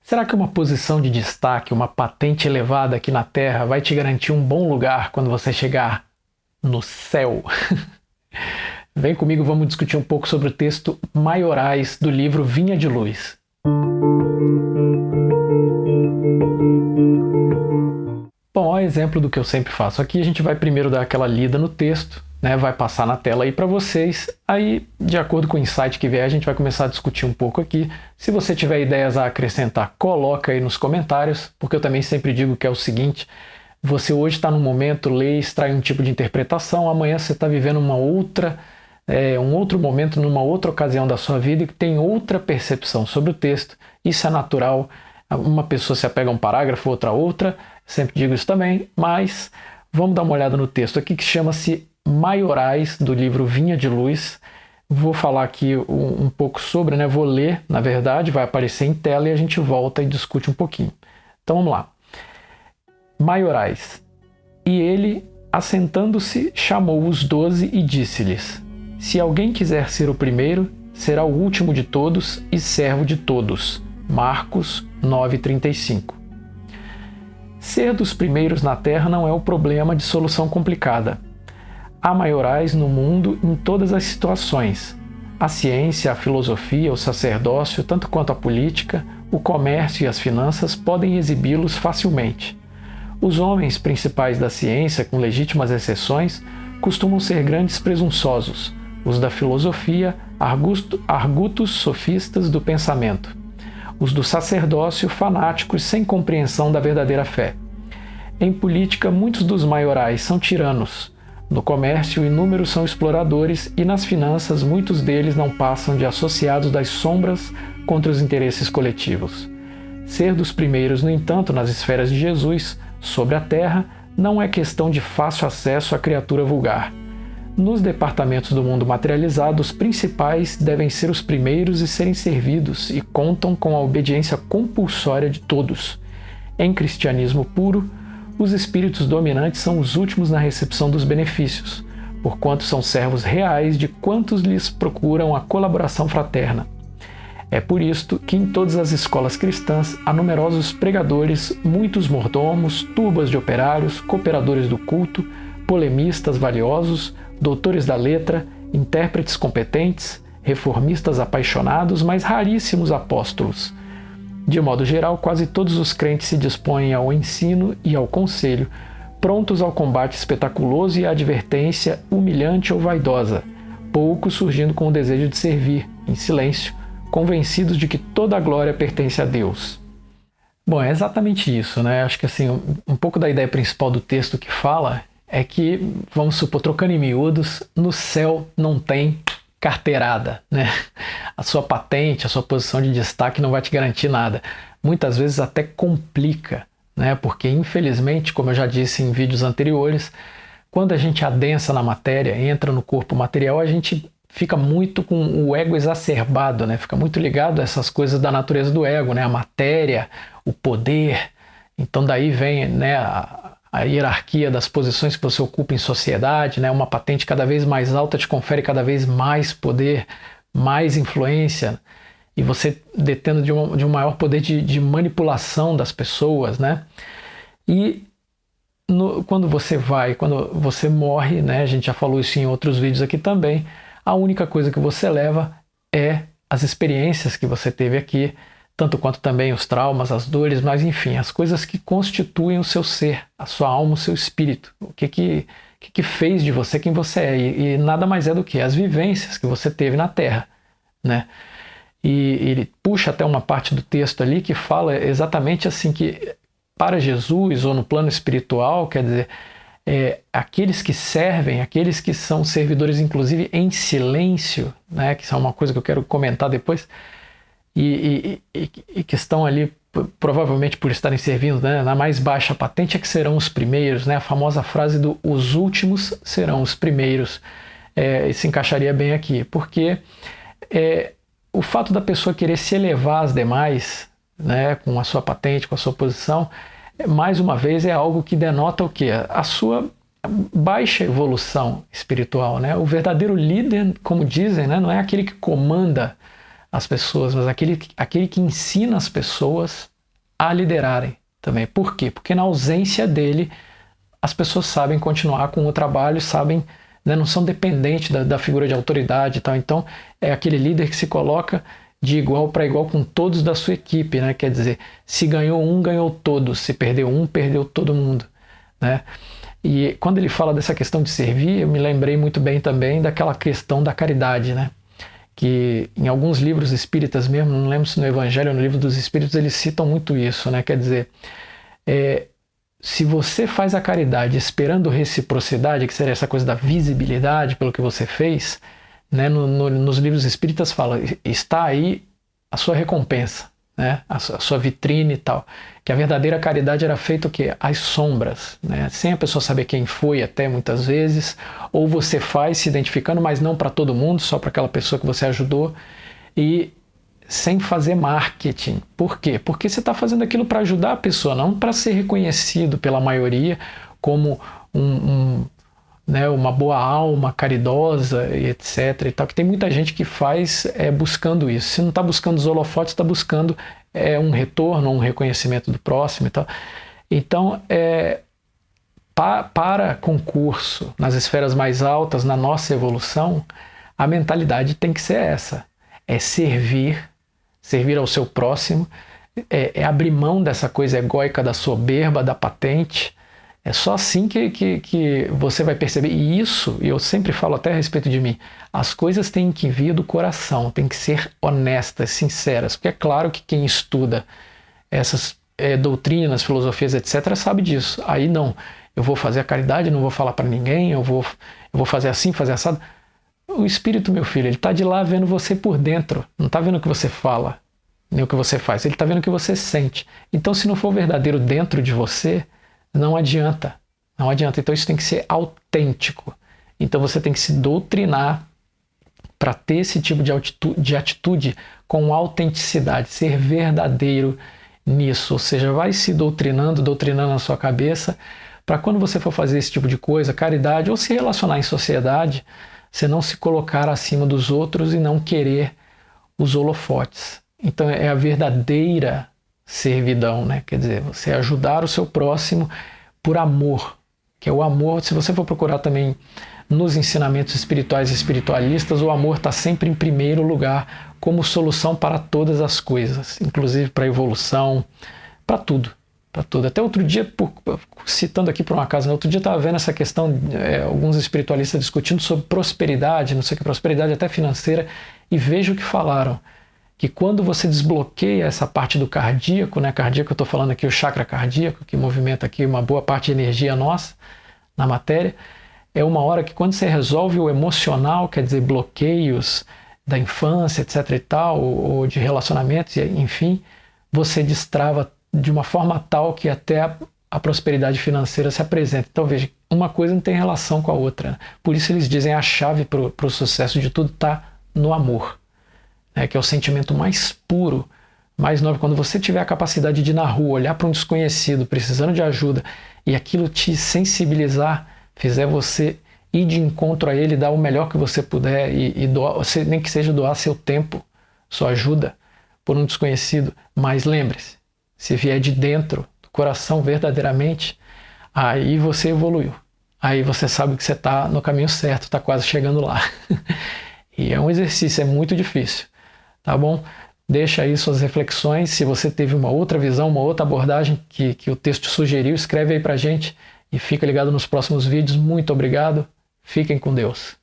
Será que uma posição de destaque, uma patente elevada aqui na Terra vai te garantir um bom lugar quando você chegar no céu? Vem comigo, vamos discutir um pouco sobre o texto Maiorais do livro Vinha de Luz. Bom, ó, exemplo do que eu sempre faço. Aqui a gente vai primeiro dar aquela lida no texto, né? Vai passar na tela aí para vocês. Aí, de acordo com o insight que vier, a gente vai começar a discutir um pouco aqui. Se você tiver ideias a acrescentar, coloca aí nos comentários, porque eu também sempre digo que é o seguinte: você hoje está num momento, lê, extrai um tipo de interpretação, amanhã você está vivendo um outro momento, numa outra ocasião da sua vida e que tem outra percepção sobre o texto. Isso é natural. Uma pessoa se apega a um parágrafo, outra. Sempre digo isso também, mas vamos dar uma olhada no texto aqui que chama-se Maiorais, do livro Vinha de Luz. Vou falar aqui um pouco sobre, né? Vou ler, na verdade, vai aparecer em tela e a gente volta e discute um pouquinho. Então vamos lá. Maiorais. E ele, assentando-se, chamou os 12 e disse-lhes: Se alguém quiser ser o primeiro, será o último de todos e servo de todos. Marcos 9:35. Ser dos primeiros na Terra não é o problema de solução complicada. Há maiorais no mundo em todas as situações. A ciência, a filosofia, o sacerdócio, tanto quanto a política, o comércio e as finanças podem exibi-los facilmente. Os homens principais da ciência, com legítimas exceções, costumam ser grandes presunçosos, os da filosofia, argutos sofistas do pensamento. Os do sacerdócio, fanáticos sem compreensão da verdadeira fé. Em política, muitos dos maiorais são tiranos. No comércio, inúmeros são exploradores e nas finanças, muitos deles não passam de associados das sombras contra os interesses coletivos. Ser dos primeiros, no entanto, nas esferas de Jesus, sobre a terra, não é questão de fácil acesso à criatura vulgar. Nos departamentos do mundo materializado, os principais devem ser os primeiros e serem servidos e contam com a obediência compulsória de todos. Em cristianismo puro, os espíritos dominantes são os últimos na recepção dos benefícios, porquanto são servos reais de quantos lhes procuram a colaboração fraterna. É por isto que em todas as escolas cristãs há numerosos pregadores, muitos mordomos, turbas de operários, cooperadores do culto, polemistas valiosos, doutores da letra, intérpretes competentes, reformistas apaixonados, mas raríssimos apóstolos. De modo geral, quase todos os crentes se dispõem ao ensino e ao conselho, prontos ao combate espetaculoso e à advertência humilhante ou vaidosa, poucos surgindo com o desejo de servir, em silêncio, convencidos de que toda a glória pertence a Deus. Bom, é exatamente isso, né? Acho que assim, um pouco da ideia principal do texto que fala é que, vamos supor, trocando em miúdos, no céu não tem carteirada, né? A sua patente, a sua posição de destaque não vai te garantir nada. Muitas vezes até complica, né? Porque, infelizmente, como eu já disse em vídeos anteriores, quando a gente adensa na matéria, entra no corpo material, a gente fica muito com o ego exacerbado, né? Fica muito ligado a essas coisas da natureza do ego, né? A matéria, o poder. Então daí vem, né, a hierarquia das posições que você ocupa em sociedade, né? Uma patente cada vez mais alta te confere cada vez mais poder, mais influência, e você detendo de um maior poder de manipulação das pessoas, né? E quando você morre, né? A gente já falou isso em outros vídeos aqui também, a única coisa que você leva é as experiências que você teve aqui, tanto quanto também os traumas, as dores, mas enfim, as coisas que constituem o seu ser, a sua alma, o seu espírito. O que fez de você quem você é. E nada mais é do que as vivências que você teve na Terra, né? E ele puxa até uma parte do texto ali que fala exatamente assim que para Jesus, ou no plano espiritual, quer dizer, aqueles que servem, aqueles que são servidores inclusive em silêncio, né? Que isso é uma coisa que eu quero comentar depois, e que estão ali provavelmente por estarem servindo, né, na mais baixa patente, é que serão os primeiros, né? A famosa frase do os últimos serão os primeiros, se encaixaria bem aqui, porque o fato da pessoa querer se elevar às demais, né, com a sua patente, com a sua posição, mais uma vez é algo que denota o quê? A sua baixa evolução espiritual, né? O verdadeiro líder, como dizem, não é aquele que comanda as pessoas, mas aquele que ensina as pessoas a liderarem também. Por quê? Porque na ausência dele, as pessoas sabem continuar com o trabalho, sabem, né, não são dependentes da figura de autoridade e tal. Então, é aquele líder que se coloca de igual para igual com todos da sua equipe, né? Quer dizer, se ganhou um, ganhou todos. Se perdeu um, perdeu todo mundo, né? E quando ele fala dessa questão de servir, eu me lembrei muito bem também daquela questão da caridade, né? Que em alguns livros espíritas mesmo, não lembro se no Evangelho ou no Livro dos Espíritos, eles citam muito isso, né? Quer dizer, se você faz a caridade esperando reciprocidade, que seria essa coisa da visibilidade pelo que você fez, né? Nos livros espíritas fala, está aí a sua recompensa, né? A sua vitrine e tal. Que a verdadeira caridade era feita o quê? Às sombras, né? Sem a pessoa saber quem foi até muitas vezes, ou você faz se identificando, mas não para todo mundo, só para aquela pessoa que você ajudou, e sem fazer marketing. Por quê? Porque você está fazendo aquilo para ajudar a pessoa, não para ser reconhecido pela maioria como né, uma boa alma caridosa e etc. E tal, que tem muita gente que faz buscando isso. Se não está buscando os holofotes, está buscando um retorno, um reconhecimento do próximo e tal. Então, para concurso nas esferas mais altas, na nossa evolução, a mentalidade tem que ser essa. É servir ao seu próximo, é abrir mão dessa coisa egóica da soberba, da patente. É só assim que você vai perceber. E isso, eu sempre falo até a respeito de mim, as coisas têm que vir do coração, têm que ser honestas, sinceras. Porque é claro que quem estuda essas doutrinas, filosofias, etc., sabe disso. Aí não, eu vou fazer a caridade, não vou falar para ninguém, eu vou fazer assim, fazer assado. O Espírito, meu filho, ele está de lá vendo você por dentro. Não está vendo o que você fala, nem o que você faz. Ele está vendo o que você sente. Então, se não for verdadeiro dentro de você, não adianta. Não adianta. Então, isso tem que ser autêntico. Então, você tem que se doutrinar para ter esse tipo de atitude com autenticidade, ser verdadeiro nisso. Ou seja, vai se doutrinando na sua cabeça, para quando você for fazer esse tipo de coisa, caridade, ou se relacionar em sociedade, você não se colocar acima dos outros e não querer os holofotes. Então é a verdadeira servidão, né? Quer dizer, você ajudar o seu próximo por amor, que é o amor. Se você for procurar também nos ensinamentos espirituais e espiritualistas, o amor está sempre em primeiro lugar como solução para todas as coisas, inclusive para a evolução, para tudo. Para tudo. Até outro dia, citando aqui por um acaso, outro dia eu estava vendo essa questão, alguns espiritualistas discutindo sobre prosperidade, não sei o que, prosperidade até financeira, e vejo o que falaram, que quando você desbloqueia essa parte do cardíaco, né, cardíaco eu estou falando aqui o chakra cardíaco, que movimenta aqui uma boa parte de energia nossa na matéria, é uma hora que quando você resolve o emocional, quer dizer, bloqueios da infância, etc e tal, ou de relacionamentos, enfim, você destrava de uma forma tal que até a prosperidade financeira se apresenta. Então veja, uma coisa não tem relação com a outra, né? Por isso eles dizem a chave para o sucesso de tudo está no amor, né? Que é o sentimento mais puro, mais nobre. Quando você tiver a capacidade de ir na rua, olhar para um desconhecido precisando de ajuda e aquilo te sensibilizar, fizer você ir de encontro a ele, dar o melhor que você puder e doar, nem que seja doar seu tempo, sua ajuda por um desconhecido, mas lembre-se, se vier de dentro do coração verdadeiramente, aí você evoluiu. Aí você sabe que você está no caminho certo, está quase chegando lá. E é um exercício, é muito difícil. Tá bom? Deixa aí suas reflexões. Se você teve uma outra visão, uma outra abordagem que o texto sugeriu, escreve aí pra gente e fica ligado nos próximos vídeos. Muito obrigado. Fiquem com Deus.